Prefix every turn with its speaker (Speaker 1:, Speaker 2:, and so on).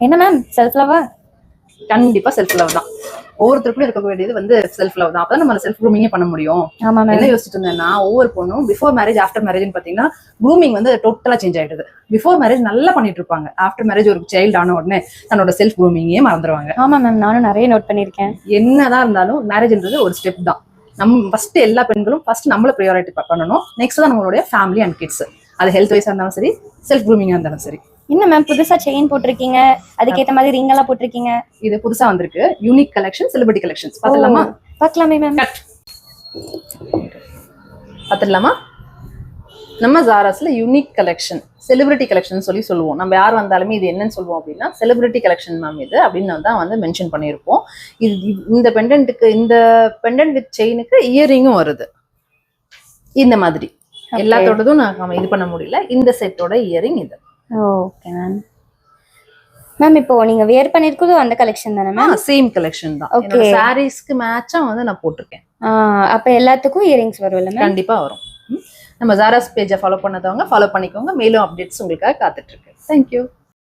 Speaker 1: என்ன ma'am self லவ்வா?
Speaker 2: கண்டிப்பா செல்ஃப் லவ் தான். ஒவ்வொருத்தருக்கும் இருக்க வேண்டியது வந்து செல்ஃப் லவ் தான். அப்பதான் நம்ம செல்ஃப் க்ரூமிங்கே பண்ண முடியும்.
Speaker 1: ஆமா மேம்.
Speaker 2: என்ன யோசிச்சுட்டு இருந்தேன்னா, ஒவ்வொரு பொண்ணும் பிஃபோர் மேரேஜ் ஆஃப்டர் மேரேஜ்னு பாத்தீங்கன்னா க்ரூமிங் வந்து டோட்டலா சேஞ்ச் ஆயிடுது. பிஃபோர் மேரேஜ் நல்லா பண்ணிட்டு இருப்பாங்க. ஆஃப்டர் மேரேஜ் ஒரு சைல்டு ஆன உடனே தன்னோட செல்ஃப் க்ரூமிங்கே மறந்துடுவாங்க.
Speaker 1: ஆமா மேம், நானும் நிறைய நோட் பண்ணிருக்கேன்.
Speaker 2: என்னதான் இருந்தாலும் மேரேஜ்ன்றது ஒரு ஸ்டெப் தான். நம்ம ஃபர்ஸ்ட் எல்லா பெண்களும் ஃபர்ஸ்ட் நம்மள ப்ரையாரிட்டி பண்ணணும். நெக்ஸ்ட் தான் நம்மளுடைய ஃபேமிலி அண்ட் கிட்ஸ். அது ஹெல்த் வைஸா இருந்தாலும் சரி, செல்ஃப் க்ரூமிங்கா இருந்தாலும் சரி.
Speaker 1: என்ன மேம் புதுசா செயின் போட்டிருக்கீங்க, அதுக்கேற்ற மாதிரி ரிங் எல்லாம் போட்டிருக்கீங்க?
Speaker 2: இது புதுசா வந்திருக்கு, யூனிக் கலெக்ஷன், செலிபிரிட்டி கலெக்ஷன்ஸ். பாத்துடலாமா?
Speaker 1: பார்க்கலாமே மேம்.
Speaker 2: பாத்துடலாமா? நம்ம ஜாராஸ்ல யூனிக் கலெக்ஷன், செலிபிரிட்டி கலெக்ஷன் சொல்லி சொல்லுவோம். நம்ம யார் வந்தாலுமே இது என்னன்னு சொல்லுவோம் அப்படின்னா செலிபிரிட்டி கலெக்ஷன் மேம் இது அப்படின்னு தான் வந்து மென்ஷன் பண்ணியிருப்போம். இது இந்த பெண்டன்ட்டுக்கு, இந்த பெண்டன்ட் வித் செயினுக்கு இயரிங்கும் வருது இந்த மாதிரி. எல்லாத்தோடதும் நான் இது பண்ண முடியல. இந்த செட்டோட இயரிங் இது.
Speaker 1: Okay ma'am. மேம் இப்போ நீங்க வேர் பண்ணிருக்கிறது அந்த கலெக்ஷன் தானே மேம்?
Speaker 2: சேம் கலெக்ஷன் தான். என்னோட சாரீஸ்க்கு மேட்சா வந்து நான் போட்டிருக்கேன்.
Speaker 1: அப்ப எல்லாத்துக்கும் இயரிங்ஸ் வரும்ல மேம்?
Speaker 2: கண்டிப்பா வரும். நம்ம ஜாராஸ் பேஜை ஃபாலோ பண்ணதவங்க ஃபாலோ பண்ணிக்கோங்க. மேலும் அப்டேட்ஸ் உங்களுக்காக காத்துட்டு இருக்கு. தேங்க்யூ.